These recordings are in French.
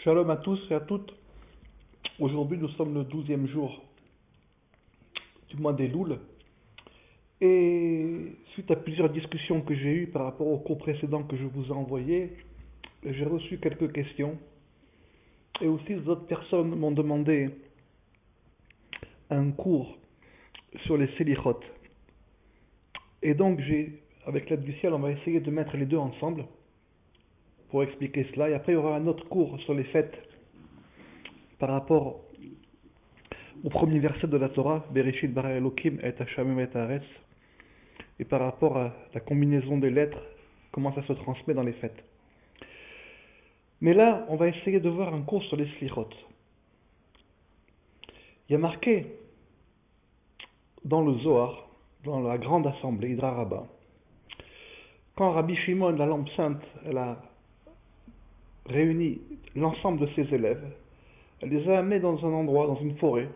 Shalom à tous et à toutes. Aujourd'hui, nous sommes le 12e jour du mois d'Elul. Et suite à plusieurs discussions que j'ai eues par rapport au cours précédent que je vous ai envoyé, j'ai reçu quelques questions. Et aussi, d'autres personnes m'ont demandé un cours sur les Selichot. Et donc, avec l'aide du ciel, on va essayer de mettre les deux ensemble pour expliquer cela. Et après, il y aura un autre cours sur les fêtes par rapport au premier verset de la Torah, Bereshit bara Elokim et Hashamim et Haaretz, et par rapport à la combinaison des lettres, comment ça se transmet dans les fêtes. Mais là, on va essayer de voir un cours sur les Slichot. Il y a marqué dans le Zohar, dans la grande assemblée, Hydra Rabbah, quand Rabbi Shimon, la lampe sainte, elle a réuni l'ensemble de ses élèves, elle les a amenés dans un endroit, dans une forêt,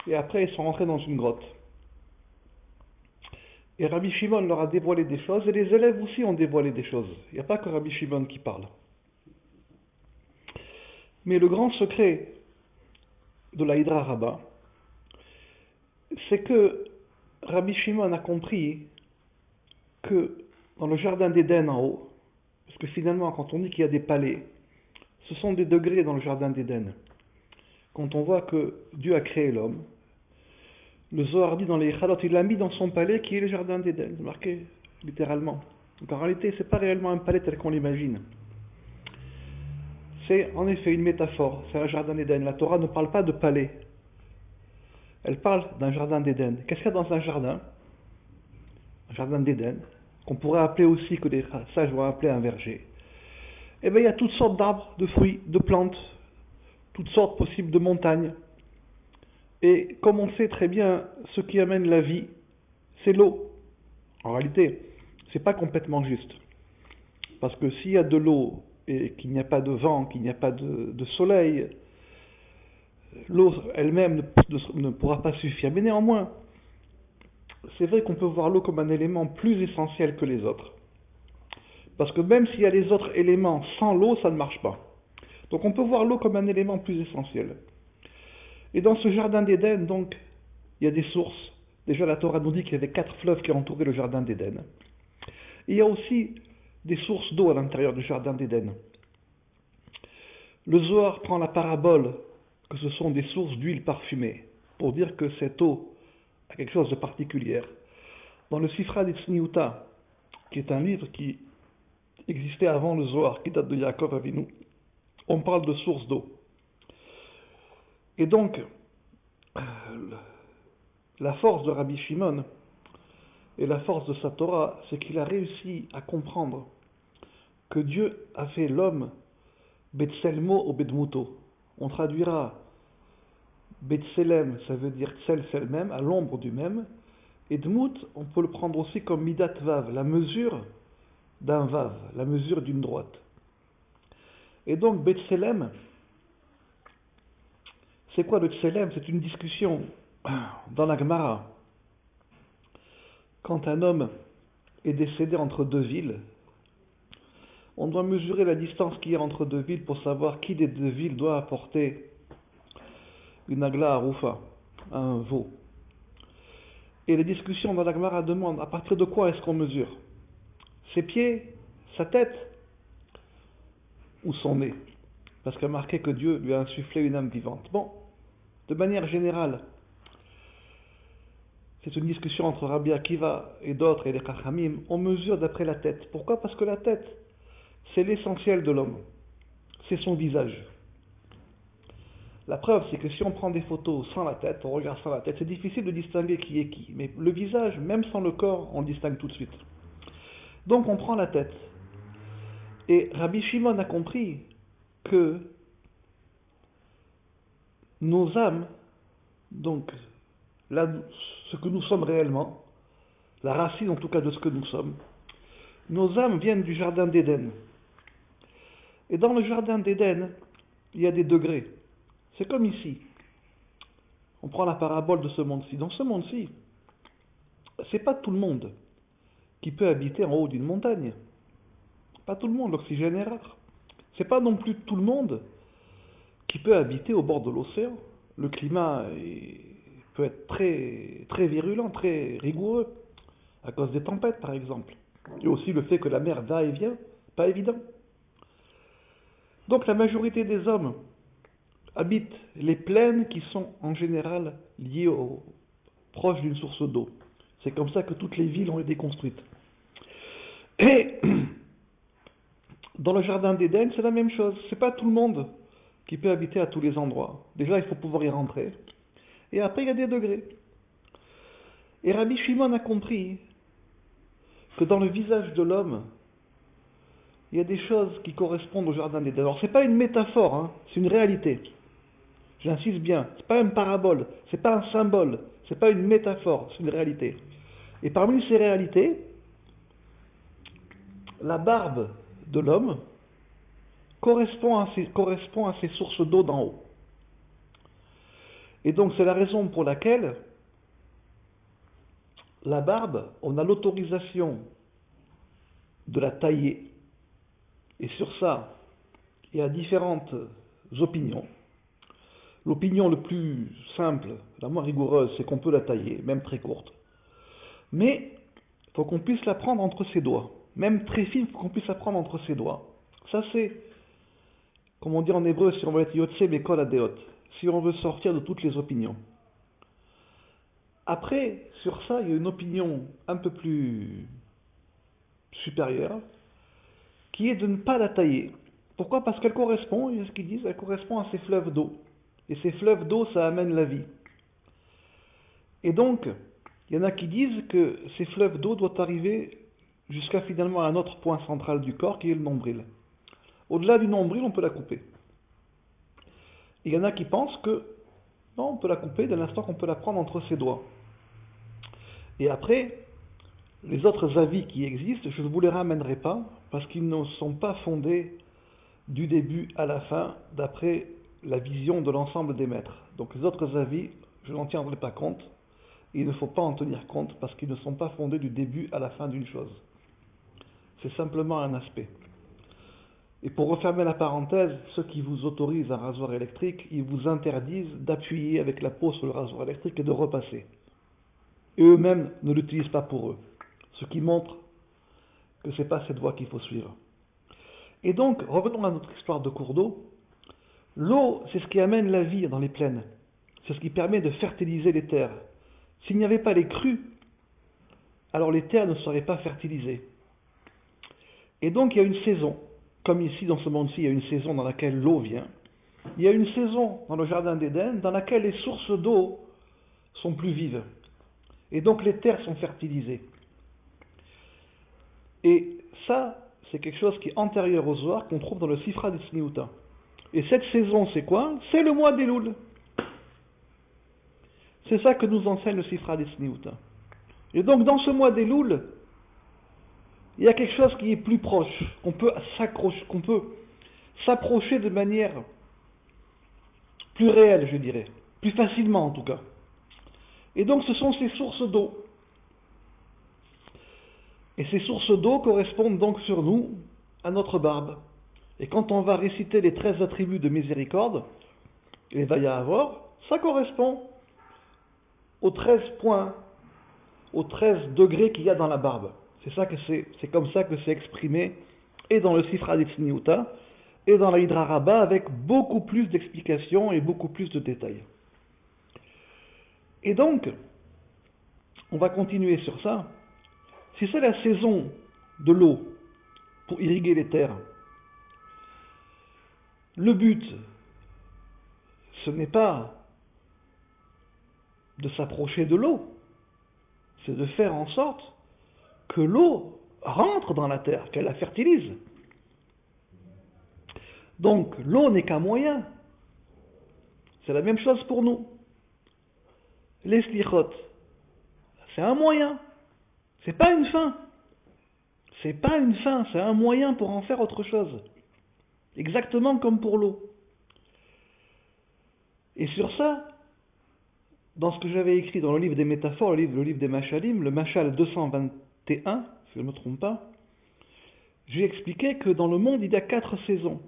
et après ils sont rentrés dans une grotte. Et Rabbi Shimon leur a dévoilé des choses, et les élèves aussi ont dévoilé des choses. Il n'y a pas que Rabbi Shimon qui parle. Mais le grand secret de la Hydra Rabbah, c'est que Rabbi Shimon a compris que dans le jardin d'Éden en haut, parce que finalement quand on dit qu'il y a des palais, ce sont des degrés dans le jardin d'Éden. Quand on voit que Dieu a créé l'homme, le Zohar dit dans les Echalot, il l'a mis dans son palais qui est le jardin d'Éden, c'est marqué littéralement. Donc en réalité, ce n'est pas réellement un palais tel qu'on l'imagine. C'est en effet une métaphore, c'est un jardin d'Éden. La Torah ne parle pas de palais, elle parle d'un jardin d'Éden. Qu'est-ce qu'il y a dans un jardin? Un jardin d'Éden, qu'on pourrait appeler aussi, que les sages vont appeler un verger. Eh bien, il y a toutes sortes d'arbres, de fruits, de plantes, toutes sortes possibles de montagnes. Et comme on sait très bien, ce qui amène la vie, c'est l'eau. En réalité, ce n'est pas complètement juste. Parce que s'il y a de l'eau et qu'il n'y a pas de vent, qu'il n'y a pas de soleil, l'eau elle-même ne pourra pas suffire. Mais néanmoins, c'est vrai qu'on peut voir l'eau comme un élément plus essentiel que les autres. Parce que même s'il y a les autres éléments, sans l'eau, ça ne marche pas. Donc on peut voir l'eau comme un élément plus essentiel. Et dans ce jardin d'Éden, donc, il y a des sources. Déjà, la Torah nous dit qu'il y avait 4 fleuves qui entouraient le jardin d'Éden. Il y a aussi des sources d'eau à l'intérieur du jardin d'Éden. Le Zohar prend la parabole que ce sont des sources d'huile parfumée pour dire que cette eau a quelque chose de particulier. Dans le Sifra d'Itzniuta, qui est un livre qui existait avant le Zohar, qui date de Yaakov Avinu, on parle de sources d'eau. Et donc, la force de Rabbi Shimon et la force de sa Torah, c'est qu'il a réussi à comprendre que Dieu a fait l'homme Betselmo ou Bedmuto. On traduira Betselem, ça veut dire Tsel, c'est le même, à l'ombre du même. Et Dmut, on peut le prendre aussi comme Midat Vav, la mesure d'un Vav, la mesure d'une droite. Et donc Betselem, c'est quoi le Tselem? C'est une discussion dans la Gemara. Quand un homme est décédé entre deux villes, on doit mesurer la distance qu'il y a entre deux villes pour savoir qui des deux villes doit apporter une agla arufa, un veau. Et les discussions dans la Gemara demandent à partir de quoi est-ce qu'on mesure? Ses pieds, sa tête ou son nez? Parce qu'il y a marqué que Dieu lui a insufflé une âme vivante. Bon, de manière générale, c'est une discussion entre Rabbi Akiva et d'autres et les Chachamim. On mesure d'après la tête. Pourquoi? Parce que la tête, c'est l'essentiel de l'homme. C'est son visage. La preuve, c'est que si on prend des photos sans la tête, on regarde sans la tête, c'est difficile de distinguer qui est qui. Mais le visage, même sans le corps, on le distingue tout de suite. Donc on prend la tête. Et Rabbi Shimon a compris que nos âmes, donc là, ce que nous sommes réellement, la racine en tout cas de ce que nous sommes, nos âmes viennent du jardin d'Éden. Et dans le jardin d'Éden, il y a des degrés. C'est comme ici. On prend la parabole de ce monde-ci. Dans ce monde-ci, c'est pas tout le monde qui peut habiter en haut d'une montagne. Pas tout le monde, l'oxygène est rare. C'est pas non plus tout le monde qui peut habiter au bord de l'océan. Le climat peut être très, très virulent, très rigoureux, à cause des tempêtes par exemple. Et aussi le fait que la mer va et vient, pas évident. Donc la majorité des hommes habitent les plaines qui sont en général proches d'une source d'eau. C'est comme ça que toutes les villes ont été construites. Et dans le jardin d'Éden, c'est la même chose. C'est pas tout le monde qui peut habiter à tous les endroits. Déjà, il faut pouvoir y rentrer. Et après, il y a des degrés. Et Rabbi Shimon a compris que dans le visage de l'homme, il y a des choses qui correspondent au jardin d'Éden. Alors, c'est pas une métaphore, hein, c'est une réalité. J'insiste bien, c'est pas une parabole, c'est pas un symbole, c'est pas une métaphore, c'est une réalité. Et parmi ces réalités, la barbe de l'homme correspond à ces sources d'eau d'en haut. Et donc c'est la raison pour laquelle la barbe, on a l'autorisation de la tailler. Et sur ça, il y a différentes opinions. L'opinion le plus simple, la moins rigoureuse, c'est qu'on peut la tailler, même très courte. Mais il faut qu'on puisse la prendre entre ses doigts. Même très fine, il faut qu'on puisse la prendre entre ses doigts. Ça c'est, comme on dit en hébreu, si on veut être yotse bekol adeot, si on veut sortir de toutes les opinions. Après, sur ça, il y a une opinion un peu plus supérieure, qui est de ne pas la tailler. Pourquoi? Parce qu'elle correspond, et ce qu'ils disent, elle correspond à ces fleuves d'eau. Et ces fleuves d'eau, ça amène la vie. Et donc, il y en a qui disent que ces fleuves d'eau doivent arriver jusqu'à finalement un autre point central du corps, qui est le nombril. Au-delà du nombril, on peut la couper. Et il y en a qui pensent que non, on peut la couper dès l'instant qu'on peut la prendre entre ses doigts. Et après, les autres avis qui existent, je ne vous les ramènerai pas, parce qu'ils ne sont pas fondés du début à la fin, d'après la vision de l'ensemble des maîtres. Donc les autres avis, je n'en tiendrai pas compte, et il ne faut pas en tenir compte, parce qu'ils ne sont pas fondés du début à la fin d'une chose. C'est simplement un aspect. Et pour refermer la parenthèse, ceux qui vous autorisent un rasoir électrique, ils vous interdisent d'appuyer avec la peau sur le rasoir électrique et de repasser. Et eux-mêmes ne l'utilisent pas pour eux. Ce qui montre que ce n'est pas cette voie qu'il faut suivre. Et donc, revenons à notre histoire de cours d'eau. L'eau, c'est ce qui amène la vie dans les plaines. C'est ce qui permet de fertiliser les terres. S'il n'y avait pas les crues, alors les terres ne seraient pas fertilisées. Et donc, il y a une saison. Comme ici, dans ce monde-ci, il y a une saison dans laquelle l'eau vient. Il y a une saison dans le jardin d'Éden dans laquelle les sources d'eau sont plus vives. Et donc, les terres sont fertilisées. Et ça, c'est quelque chose qui est antérieur au Zohar, qu'on trouve dans le Sifra des Tzniuta. Et cette saison, c'est quoi? C'est le mois d'Elul. C'est ça que nous enseigne le Sifra des Tzniuta. Et donc, dans ce mois d'Elul, il y a quelque chose qui est plus proche, qu'on peut s'approcher de manière plus réelle, je dirais, plus facilement en tout cas. Et donc ce sont ces sources d'eau. Et ces sources d'eau correspondent donc sur nous à notre barbe. Et quand on va réciter les 13 attributs de miséricorde, les Vayahavor, ça correspond aux 13 points, aux 13 degrés qu'il y a dans la barbe. C'est comme ça que c'est exprimé et dans le Sifra des Tzniuta et dans la Hydra Rabbah avec beaucoup plus d'explications et beaucoup plus de détails. Et donc, on va continuer sur ça. Si c'est la saison de l'eau pour irriguer les terres, le but, ce n'est pas de s'approcher de l'eau, c'est de faire en sorte que l'eau rentre dans la terre, qu'elle la fertilise. Donc l'eau n'est qu'un moyen. C'est la même chose pour nous. Les slichot, c'est un moyen. C'est pas une fin. C'est pas une fin, c'est un moyen pour en faire autre chose. Exactement comme pour l'eau. Et sur ça, dans ce que j'avais écrit dans le livre des métaphores, le livre des Machalim, le Machal 221, si je ne me trompe pas, j'ai expliqué que dans le monde, il y a 4 saisons.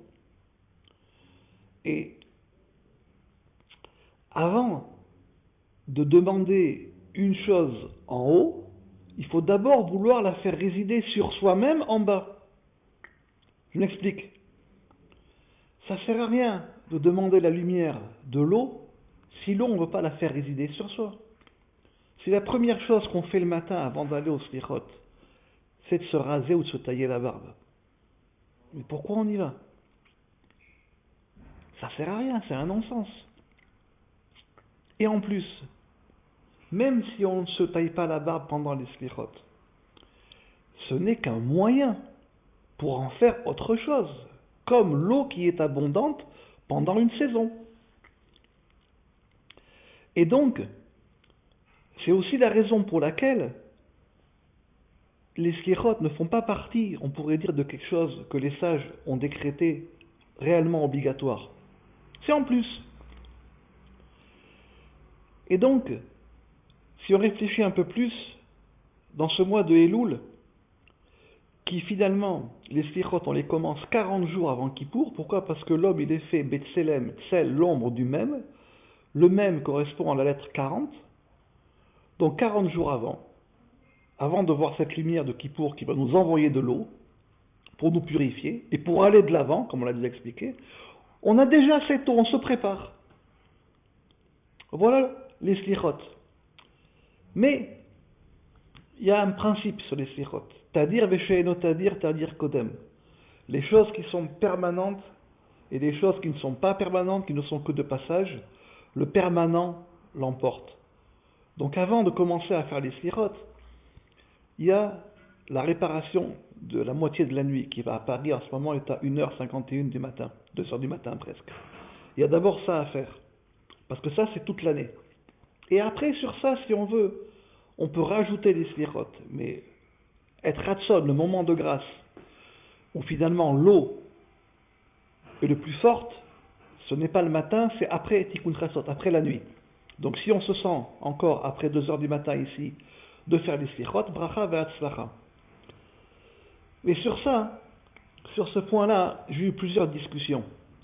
avant de demander une chose en haut, il faut d'abord vouloir la faire résider sur soi-même en bas. Je m'explique. Ça ne sert à rien de demander la lumière de l'eau si l'eau, on ne veut pas la faire résider sur soi. Si la première chose qu'on fait le matin avant d'aller au slichot, c'est de se raser ou de se tailler la barbe. Mais pourquoi on y va? Ça ne sert à rien, c'est un non-sens. Et en plus, même si on ne se taille pas la barbe pendant les slichot, ce n'est qu'un moyen pour en faire autre chose, comme l'eau qui est abondante pendant une saison. Et donc, c'est aussi la raison pour laquelle les slichot ne font pas partie, on pourrait dire, de quelque chose que les sages ont décrété réellement obligatoire. C'est en plus. Et donc, si on réfléchit un peu plus, dans ce mois de Elul, qui finalement, les slichot, on les commence 40 jours avant Kippour. Pourquoi? Parce que l'homme, il est fait Betselem, Tsel, l'ombre du même. Le même correspond à la lettre 40. Donc 40 jours avant de voir cette lumière de Kippour qui va nous envoyer de l'eau, pour nous purifier, et pour aller de l'avant, comme on l'a déjà expliqué, on a déjà cette eau, on se prépare. Voilà les slichot. Mais, il y a un principe sur les slichot. Tadir veshe'eno tadir, tadir kodem. Les choses qui sont permanentes et les choses qui ne sont pas permanentes, qui ne sont que de passage, le permanent l'emporte. Donc avant de commencer à faire les slichot, il y a la réparation de la moitié de la nuit qui va à Paris en ce moment est à 1h51 du matin, 2h du matin presque. Il y a d'abord ça à faire, parce que ça c'est toute l'année. Et après sur ça, si on veut, on peut rajouter les slichot, mais être Hatson, le moment de grâce, où finalement l'eau est le plus forte, ce n'est pas le matin, c'est après Tikkun Chatzot, après la nuit. Donc si on se sent encore après 2h du matin ici, de faire les slichot, bracha ve'atzlacha. Mais sur ça, sur ce point-là, j'ai eu plusieurs discussions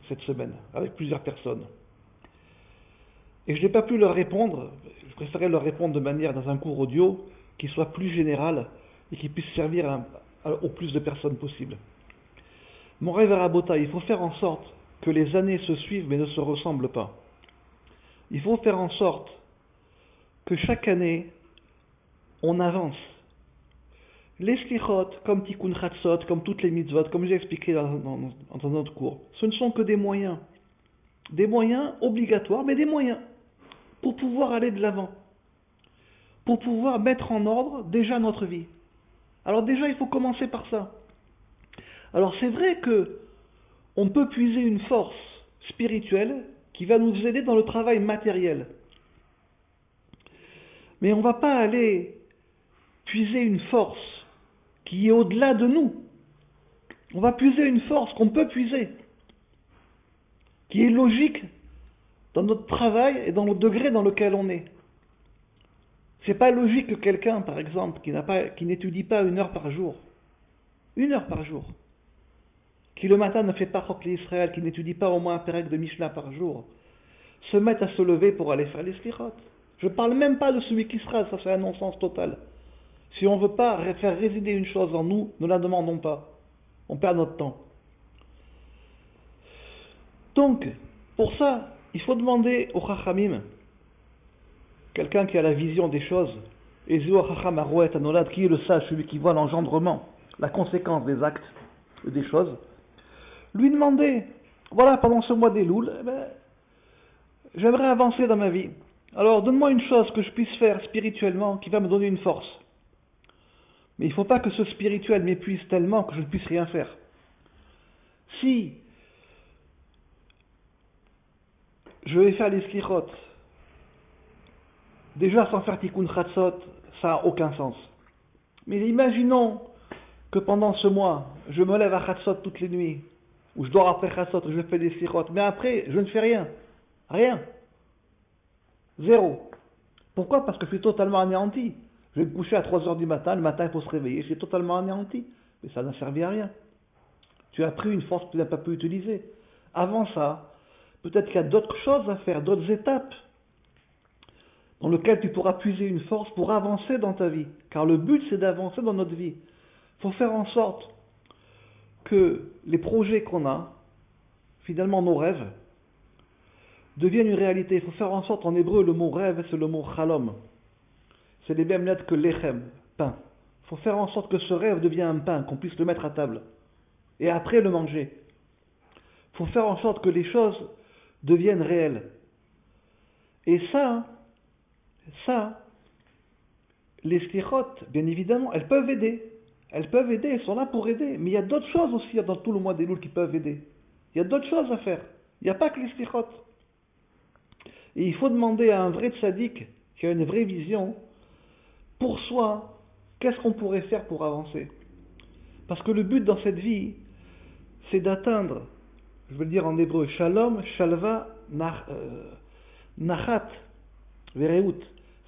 cette semaine, avec plusieurs personnes. Et je n'ai pas pu leur répondre, je préférais leur répondre de manière dans un cours audio qui soit plus général et qui puisse servir au plus de personnes possible. Mon rêve à Rabota, il faut faire en sorte que les années se suivent mais ne se ressemblent pas. Il faut faire en sorte que chaque année, on avance. Les slichot, comme Tikkun Chatzot, comme toutes les mitzvot, comme j'ai expliqué dans notre cours, ce ne sont que des moyens. Des moyens obligatoires, mais des moyens pour pouvoir aller de l'avant. Pour pouvoir mettre en ordre déjà notre vie. Alors déjà, il faut commencer par ça. Alors c'est vrai que on peut puiser une force spirituelle qui va nous aider dans le travail matériel. Mais on ne va pas aller puiser une force qui est au-delà de nous. On va puiser une force qu'on peut puiser, qui est logique dans notre travail et dans le degré dans lequel on est. C'est pas logique que quelqu'un, par exemple, qui n'étudie pas 1 heure par jour, 1 heure par jour, qui le matin ne fait pas Chokli Israël, qui n'étudie pas au moins un pérec de Mishnah par jour, se mette à se lever pour aller faire les slichot. Je ne parle même pas de celui qui sera, ça c'est un non-sens total. Si on ne veut pas faire résider une chose en nous, ne la demandons pas. On perd notre temps. Donc, pour ça, il faut demander au Chachamim, quelqu'un qui a la vision des choses, et Zéo Chacham Arouet Anolad, qui est le sage, celui qui voit l'engendrement, la conséquence des actes et des choses, lui demander, voilà, pendant ce mois d'Elul, j'aimerais avancer dans ma vie. Alors, donne-moi une chose que je puisse faire spirituellement qui va me donner une force. Mais il ne faut pas que ce spirituel m'épuise tellement que je ne puisse rien faire. Si je vais faire les slichot, déjà sans faire tikkun chatzot, ça n'a aucun sens. Mais imaginons que pendant ce mois, je me lève à chatzot toutes les nuits, ou je dors après chatzot, je fais des slichot, mais après, je ne fais rien. Rien. Zéro. Pourquoi? Parce que je suis totalement anéanti. Je vais me coucher à 3h du matin, le matin il faut se réveiller, je suis totalement anéanti. Mais ça n'a servi à rien. Tu as pris une force que tu n'as pas pu utiliser. Avant ça, peut-être qu'il y a d'autres choses à faire, d'autres étapes dans lequel tu pourras puiser une force pour avancer dans ta vie. Car le but, c'est d'avancer dans notre vie. Il faut faire en sorte que les projets qu'on a, finalement nos rêves, deviennent une réalité. Il faut faire en sorte, en hébreu, le mot rêve, c'est le mot chalom. C'est les mêmes lettres que lechem, pain. Il faut faire en sorte que ce rêve devienne un pain, qu'on puisse le mettre à table. Et après le manger. Il faut faire en sorte que les choses deviennent réelles. Et ça, les slichot, bien évidemment, elles peuvent aider. Elles peuvent aider, elles sont là pour aider. Mais il y a d'autres choses aussi dans tout le mois des Louls qui peuvent aider. Il y a d'autres choses à faire. Il n'y a pas que les slichot. Et il faut demander à un vrai tzaddik qui a une vraie vision, pour soi, qu'est-ce qu'on pourrait faire pour avancer? Parce que le but dans cette vie, c'est d'atteindre, je veux le dire en hébreu, shalom, shalva, nachat, vereut.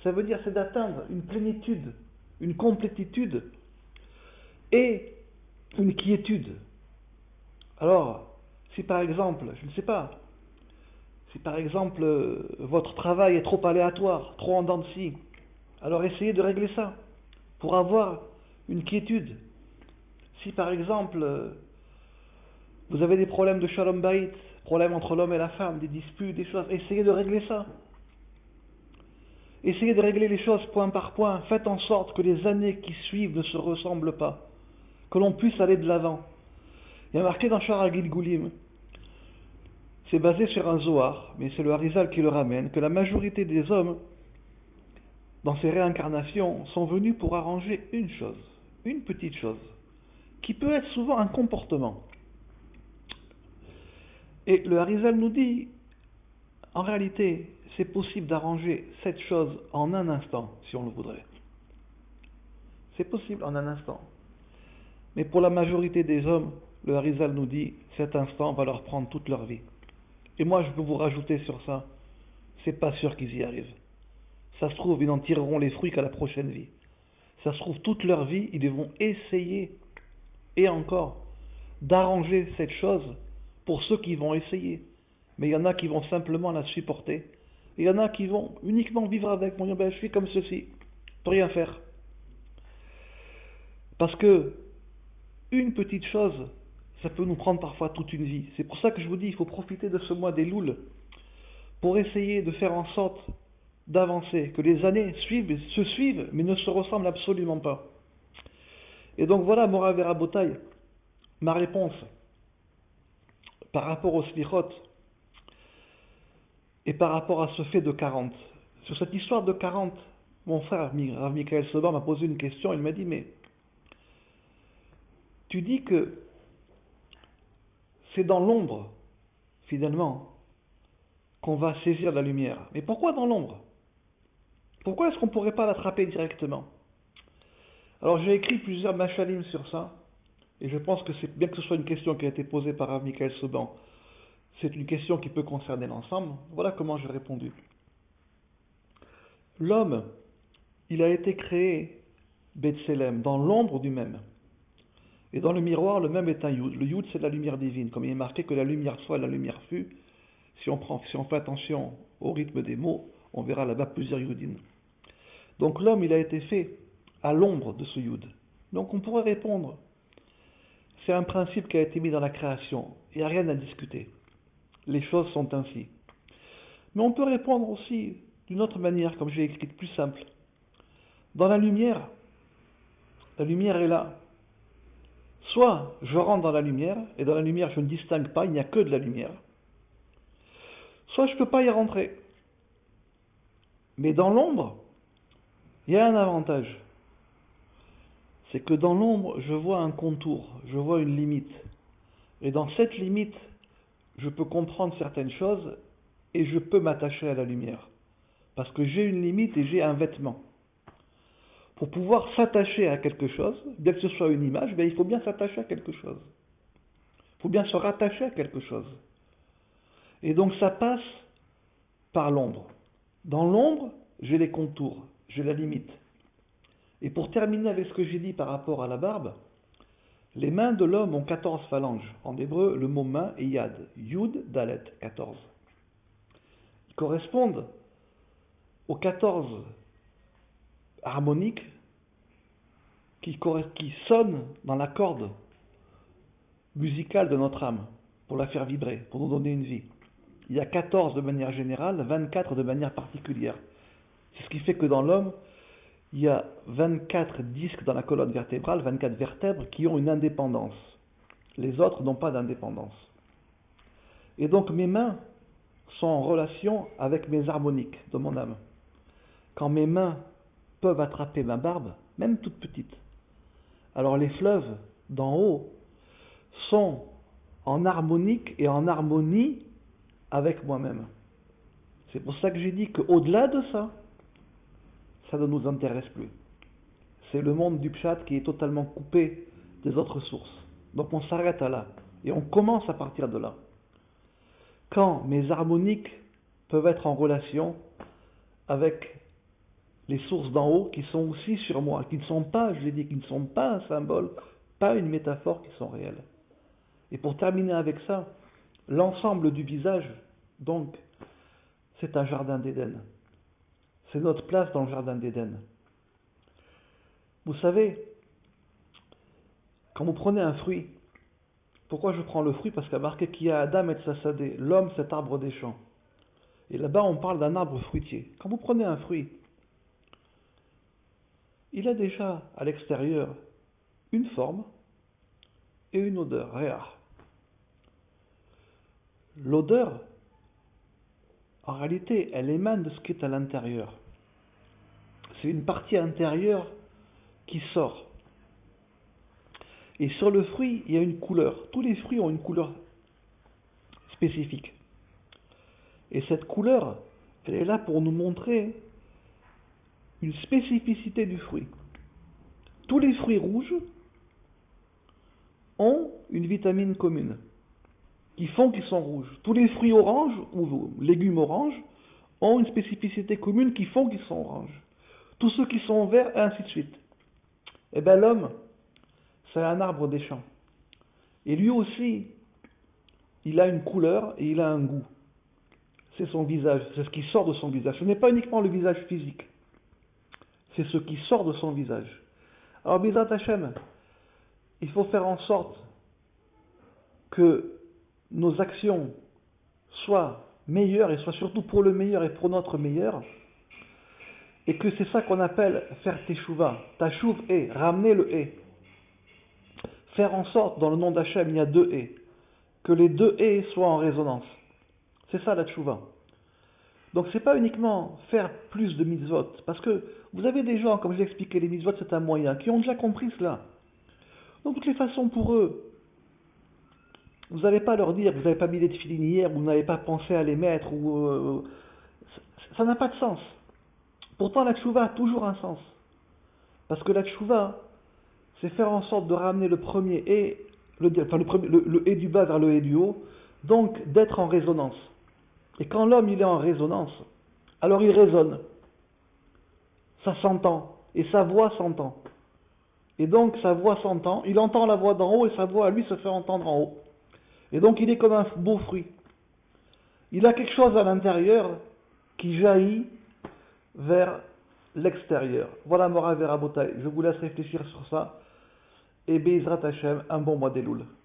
Ça veut dire c'est d'atteindre une plénitude, une complétitude et une quiétude. Alors, si par exemple, je ne sais pas, si par exemple votre travail est trop aléatoire, trop en dents de scie, alors essayez de régler ça pour avoir une quiétude. Si par exemple vous avez des problèmes de shalom bayit, problèmes entre l'homme et la femme, des disputes, des choses, essayez de régler ça. Essayez de régler les choses point par point. Faites en sorte que les années qui suivent ne se ressemblent pas, que l'on puisse aller de l'avant. Il y a marqué dans Shara Gilgulim, c'est basé sur un Zohar, mais c'est le Harizal qui le ramène, que la majorité des hommes, dans ces réincarnations, sont venus pour arranger une chose, une petite chose, qui peut être souvent un comportement. Et le Harizal nous dit, en réalité, c'est possible d'arranger cette chose en un instant, si on le voudrait. C'est possible en un instant. Mais pour la majorité des hommes, le Harizal nous dit, cet instant va leur prendre toute leur vie. Et moi, je peux vous rajouter sur ça, c'est pas sûr qu'ils y arrivent. Ça se trouve, ils n'en tireront les fruits qu'à la prochaine vie. Ça se trouve, toute leur vie, ils devront essayer, et encore, d'arranger cette chose pour ceux qui vont essayer. Mais il y en a qui vont simplement la supporter. Et il y en a qui vont uniquement vivre avec. Vont dire, ben, je suis comme ceci, je peux rien faire. Parce que une petite chose, ça peut nous prendre parfois toute une vie. C'est pour ça que je vous dis, il faut profiter de ce mois des Louls pour essayer de faire en sorte d'avancer, que les années se suivent, mais ne se ressemblent absolument pas. Et donc voilà, Mora Vera Botaï, ma réponse par rapport au slichot et par rapport à ce fait de 40. Sur cette histoire de 40, mon frère Rav Michael Soba m'a posé une question, il m'a dit, mais tu dis que c'est dans l'ombre, finalement, qu'on va saisir la lumière. Mais pourquoi dans l'ombre? Pourquoi est-ce qu'on ne pourrait pas l'attraper directement? Alors j'ai écrit plusieurs machalim sur ça, et je pense que c'est bien que ce soit une question qui a été posée par Rav Michael Soban, c'est une question qui peut concerner l'ensemble. Voilà comment j'ai répondu. L'homme, il a été créé B'Tselem, dans l'ombre du même. Et dans le miroir, le même est un Yud. Le Yud, c'est la lumière divine, comme il est marqué que la lumière soit et la lumière fut. Si on fait attention au rythme des mots, on verra là-bas plusieurs Yudin. Donc l'homme, il a été fait à l'ombre de ce Yud. Donc on pourrait répondre, c'est un principe qui a été mis dans la création, il n'y a rien à discuter. Les choses sont ainsi. Mais on peut répondre aussi d'une autre manière, comme j'ai écrit, plus simple. Dans la lumière est là. Soit je rentre dans la lumière, et dans la lumière je ne distingue pas, il n'y a que de la lumière. Soit je ne peux pas y rentrer. Mais dans l'ombre, il y a un avantage. C'est que dans l'ombre, je vois un contour, je vois une limite. Et dans cette limite, je peux comprendre certaines choses et je peux m'attacher à la lumière. Parce que j'ai une limite et j'ai un vêtement. Pour pouvoir s'attacher à quelque chose, bien que ce soit une image, il faut bien s'attacher à quelque chose. Il faut bien se rattacher à quelque chose. Et donc ça passe par l'ombre. Dans l'ombre, j'ai les contours, j'ai la limite. Et pour terminer avec ce que j'ai dit par rapport à la barbe, les mains de l'homme ont 14 phalanges. En hébreu, le mot main est yad. Yud, dalet, 14. Ils correspondent aux 14 harmoniques qui sonnent dans la corde musicale de notre âme pour la faire vibrer, pour nous donner une vie. Il y a 14 de manière générale, 24 de manière particulière. C'est ce qui fait que dans l'homme, il y a 24 disques dans la colonne vertébrale, 24 vertèbres qui ont une indépendance. Les autres n'ont pas d'indépendance. Et donc mes mains sont en relation avec mes harmoniques de mon âme. Quand mes mains peuvent attraper ma barbe, même toute petite, alors les fleuves d'en haut sont en harmonique et en harmonie avec moi-même. C'est pour ça que j'ai dit qu'au-delà de ça, ça ne nous intéresse plus. C'est le monde du pshat qui est totalement coupé des autres sources. Donc on s'arrête à là et on commence à partir de là. Quand mes harmoniques peuvent être en relation avec les sources d'en haut qui sont aussi sur moi, qui ne sont pas, je l'ai dit, qui ne sont pas un symbole, pas une métaphore, qui sont réelles. Et pour terminer avec ça, l'ensemble du visage, donc, c'est un jardin d'Éden. C'est notre place dans le jardin d'Éden. Vous savez, quand vous prenez un fruit, pourquoi je prends le fruit? Parce qu'il y a marqué qu'il y a Adam et Tsasadé, l'homme, cet arbre des champs. Et là-bas, on parle d'un arbre fruitier. Quand vous prenez un fruit, il a déjà à l'extérieur une forme et une odeur, réa. L'odeur, en réalité, elle émane de ce qui est à l'intérieur. C'est une partie intérieure qui sort. Et sur le fruit, il y a une couleur. Tous les fruits ont une couleur spécifique. Et cette couleur, elle est là pour nous montrer une spécificité du fruit. Tous les fruits rouges ont une vitamine commune qui font qu'ils sont rouges. Tous les fruits oranges ou légumes oranges ont une spécificité commune qui font qu'ils sont oranges. Tous ceux qui sont verts, et ainsi de suite. Eh bien l'homme, c'est un arbre des champs. Et lui aussi, il a une couleur et il a un goût. C'est son visage, c'est ce qui sort de son visage. Ce n'est pas uniquement le visage physique, c'est ce qui sort de son visage. Alors, Bezrat Hashem, il faut faire en sorte que nos actions soient meilleures et soient surtout pour le meilleur et pour notre meilleur. Et que c'est ça qu'on appelle faire teshuva. Tashuv et, ramener le et. Faire en sorte, dans le nom d'Hachem, il y a deux et. Que les deux et soient en résonance. C'est ça la teshuva. Donc c'est pas uniquement faire plus de mitzvot. Parce que vous avez des gens, comme je l'ai expliqué, les mitzvot c'est un moyen, qui ont déjà compris cela. Donc de toutes les façons, pour eux, vous n'allez pas leur dire, vous n'avez pas mis les tefilines hier, vous n'avez pas pensé à les mettre, ou ça n'a pas de sens. Pourtant la teshuva a toujours un sens. Parce que la teshuva, c'est faire en sorte de ramener le premier et, le et du bas vers le et du haut, donc d'être en résonance. Et quand l'homme il est en résonance, alors il résonne. Ça s'entend, et sa voix s'entend. Et donc sa voix s'entend, il entend la voix d'en haut et sa voix à lui se fait entendre en haut. Et donc il est comme un beau fruit. Il a quelque chose à l'intérieur qui jaillit vers l'extérieur. Voilà Mora Verabotai. Je vous laisse réfléchir sur ça. Et Bezrat Hashem, un bon mois d'Elul.